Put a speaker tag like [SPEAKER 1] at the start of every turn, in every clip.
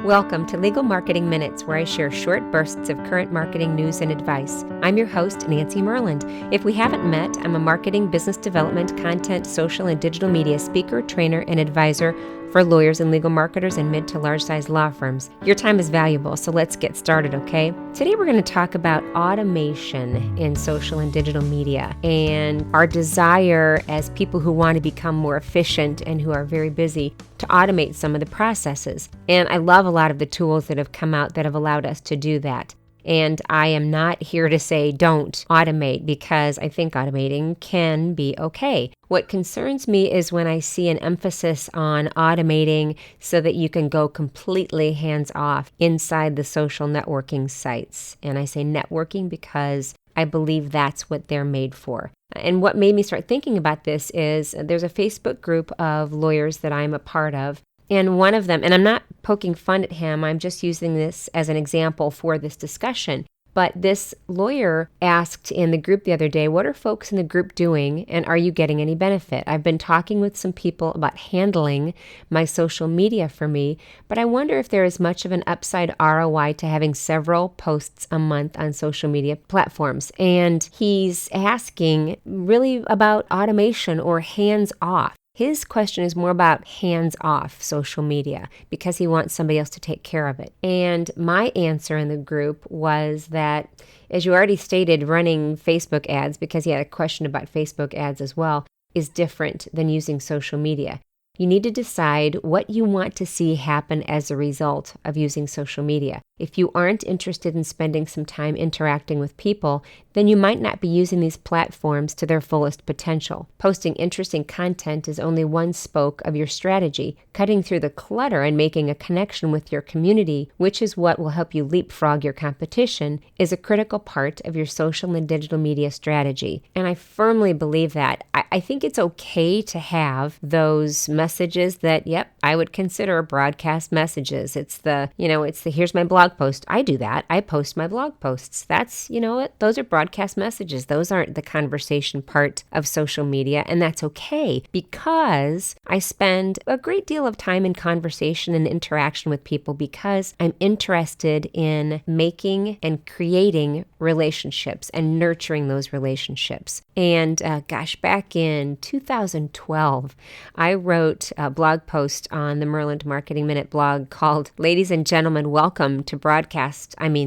[SPEAKER 1] Welcome to Legal Marketing Minutes, where I share short bursts of current marketing news and advice. I'm your host, Nancy Myrland. If we haven't met, I'm a marketing, business development, content, social, and digital media speaker, trainer, and advisor for lawyers and legal marketers and mid to large-size law firms. Your time is valuable, so let's get started, okay? Today we're going to talk about automation in social and digital media and our desire as people who want to become more efficient and who are very busy to automate some of the processes. And I love a lot of the tools that have come out that have allowed us to do that. And I am not here to say don't automate, because I think automating can be okay. What concerns me is when I see an emphasis on automating so that you can go completely hands-off inside the social networking sites. And I say networking because I believe that's what they're made for. And what made me start thinking about this is there's a Facebook group of lawyers that I'm a part of. And one of them, and I'm not poking fun at him, I'm just using this as an example for this discussion. But this lawyer asked in the group the other day, what are folks in the group doing, and are you getting any benefit? I've been talking with some people about handling my social media for me, but I wonder if there is much of an upside ROI to having several posts a month on social media platforms. And he's asking really about automation or hands-off. His question is more about hands-off social media because he wants somebody else to take care of it. And my answer in the group was that, as you already stated, running Facebook ads, because he had a question about Facebook ads as well, is different than using social media. You need to decide what you want to see happen as a result of using social media. If you aren't interested in spending some time interacting with people, then you might not be using these platforms to their fullest potential. Posting interesting content is only one spoke of your strategy. Cutting through the clutter and making a connection with your community, which is what will help you leapfrog your competition, is a critical part of your social and digital media strategy. And I firmly believe that. I think it's okay to have those messages that, I would consider broadcast messages. It's the here's my blog post. I do that. I post my blog posts. That's, those are broadcast messages. Those aren't the conversation part of social media. And that's okay, because I spend a great deal of time in conversation and interaction with people because I'm interested in making and creating relationships and nurturing those relationships. And back in 2012, I wrote a blog post on the Myrland Marketing Minute blog called Ladies and Gentlemen, Welcome to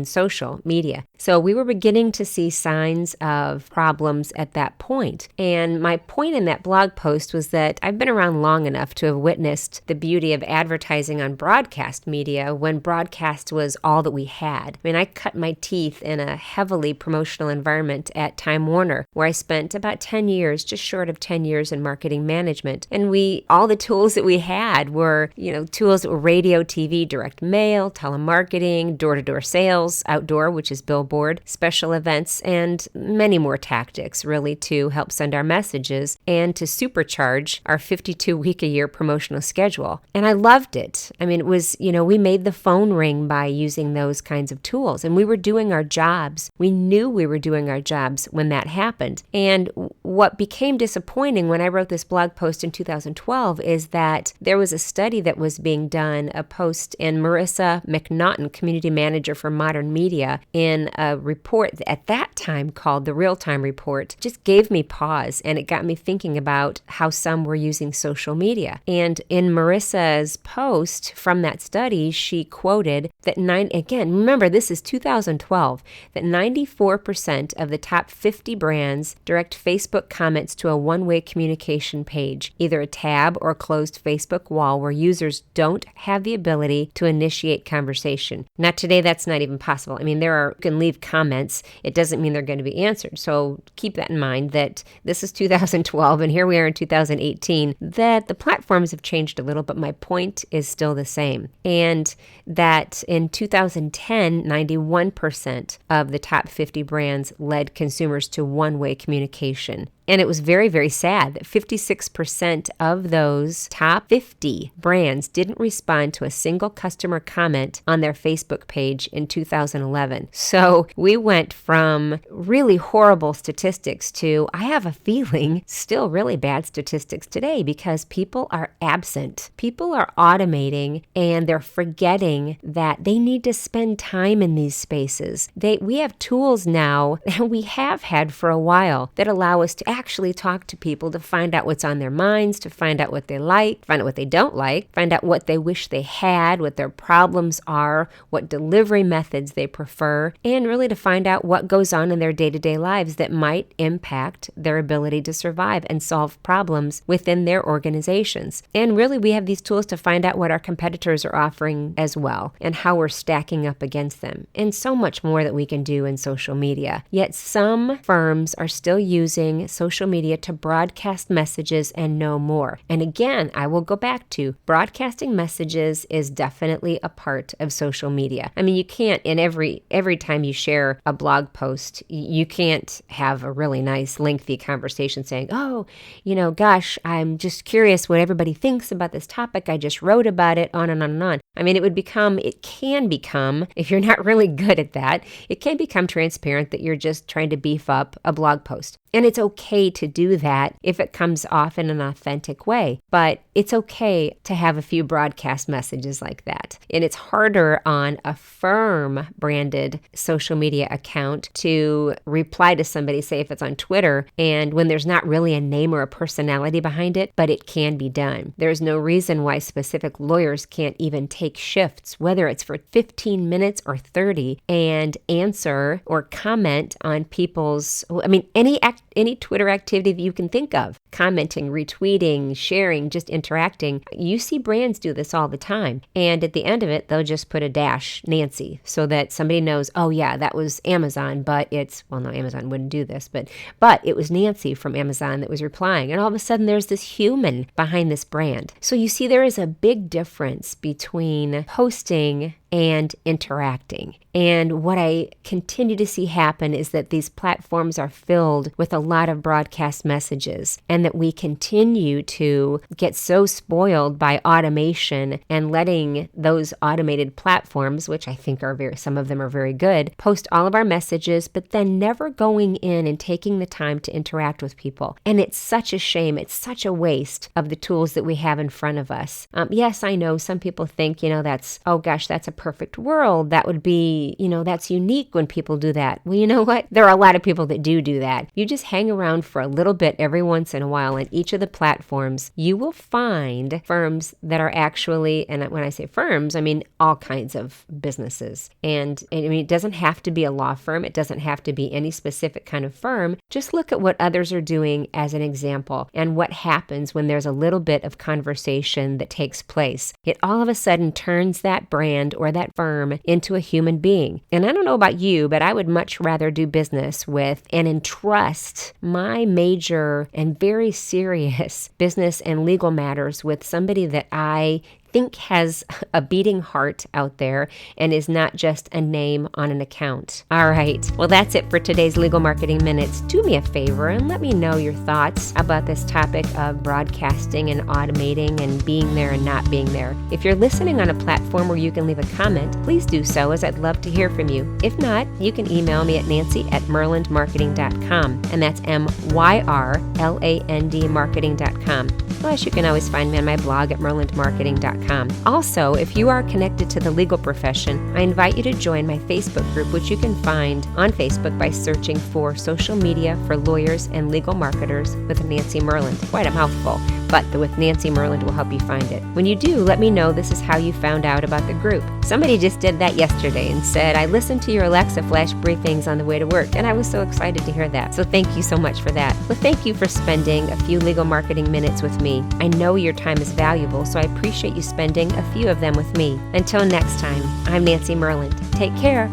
[SPEAKER 1] Social Media. So we were beginning to see signs of problems at that point. And my point in that blog post was that I've been around long enough to have witnessed the beauty of advertising on broadcast media when broadcast was all that we had. I mean, I cut my teeth in a heavily promotional environment at Time Warner, where I spent about 10 years, just short of 10 years in marketing management. And all the tools that we had were, tools that were radio, TV, direct mail, telemarketing, door-to-door sales, outdoor, which is billboard, special events, and many more tactics really to help send our messages and to supercharge our 52-week-a-year promotional schedule. And I loved it. I mean, it was, we made the phone ring by using those kinds of tools, and we were doing our jobs. We knew we were doing our jobs when that happened. And what became disappointing when I wrote this blog post in 2012 is that there was a study that was being done, a post in Marissa McNaughton, community manager for modern media, in a report at that time called the Real-Time Report, just gave me pause, and it got me thinking about how some were using social media. And in Marissa's post from that study, she quoted that remember this is 2012, that 94% of the top 50 brands direct Facebook comments to a one-way communication page, either a tab or closed Facebook wall where users don't have the ability to initiate conversation. Now today that's not even possible. I mean, you can leave comments. It doesn't mean they're going to be answered. So keep that in mind that this is 2012 and here we are in 2018, that the platforms have changed a little, but my point is still the same. And that in 2010, 91% of the top 50 brands led consumers to one-way communication. And it was very, very sad that 56% of those top 50 brands didn't respond to a single customer comment on their Facebook Facebook page in 2011. So we went from really horrible statistics to, I have a feeling, still really bad statistics today because people are absent. People are automating and they're forgetting that they need to spend time in these spaces. We have tools now, and we have had for a while, that allow us to actually talk to people to find out what's on their minds, to find out what they like, find out what they don't like, find out what they wish they had, what their problems are, what delivery methods they prefer, and really to find out what goes on in their day-to-day lives that might impact their ability to survive and solve problems within their organizations. And really, we have these tools to find out what our competitors are offering as well and how we're stacking up against them, and so much more that we can do in social media. Yet some firms are still using social media to broadcast messages and no more. And again, I will go back to broadcasting messages is definitely a part of social media. I mean, you can't, in every time you share a blog post, you can't have a really nice lengthy conversation saying, oh, gosh, I'm just curious what everybody thinks about this topic. I just wrote about it, on and on and on. I mean, it can become, if you're not really good at that, it can become transparent that you're just trying to beef up a blog post. And it's okay to do that if it comes off in an authentic way. But it's okay to have a few broadcast messages like that. And it's harder on a firm branded social media account to reply to somebody, say if it's on Twitter, and when there's not really a name or a personality behind it, but it can be done. There's no reason why specific lawyers can't even take shifts, whether it's for 15 minutes or 30, and answer or comment on people's, any Twitter activity that you can think of. Commenting, retweeting, sharing, just interacting. You see brands do this all the time. And at the end of it, they'll just put a dash, Nancy, so that somebody knows, oh yeah, that was Amazon, but Amazon wouldn't do this, but it was Nancy from Amazon that was replying. And all of a sudden, there's this human behind this brand. So you see, there is a big difference between posting and interacting. And what I continue to see happen is that these platforms are filled with a lot of broadcast messages, and that we continue to get so spoiled by automation and letting those automated platforms, which I think some of them are very good, post all of our messages, but then never going in and taking the time to interact with people. And it's such a shame. It's such a waste of the tools that we have in front of us. Yes, I know some people think, that's a perfect world. That would be, that's unique when people do that. Well, you know what? There are a lot of people that do that. You just hang around for a little bit every once in a while on each of the platforms. You will find firms that are actually, and when I say firms, I mean all kinds of businesses. And it doesn't have to be a law firm. It doesn't have to be any specific kind of firm. Just look at what others are doing as an example and what happens when there's a little bit of conversation that takes place. It all of a sudden turns that brand or that firm into a human being. And I don't know about you, but I would much rather do business with and entrust my major and very serious business and legal matters with somebody that I think has a beating heart out there and is not just a name on an account. All right. Well, that's it for today's Legal Marketing Minutes. Do me a favor and let me know your thoughts about this topic of broadcasting and automating and being there and not being there. If you're listening on a platform where you can leave a comment, please do so, as I'd love to hear from you. If not, you can email me at nancy@myrlandmarketing.com, and that's MYRLAND marketing.com. Plus, you can always find me on my blog at myrlandmarketing.com. Also, if you are connected to the legal profession, I invite you to join my Facebook group, which you can find on Facebook by searching for Social Media for Lawyers and Legal Marketers with Nancy Myrland. Quite a mouthful, but the With Nancy Myrland will help you find it. When you do, let me know this is how you found out about the group. Somebody just did that yesterday and said, I listened to your Alexa Flash briefings on the way to work, and I was so excited to hear that. So thank you so much for that. Well, thank you for spending a few legal marketing minutes with me. I know your time is valuable, so I appreciate you spending a few of them with me. Until next time, I'm Nancy Myrland. Take care.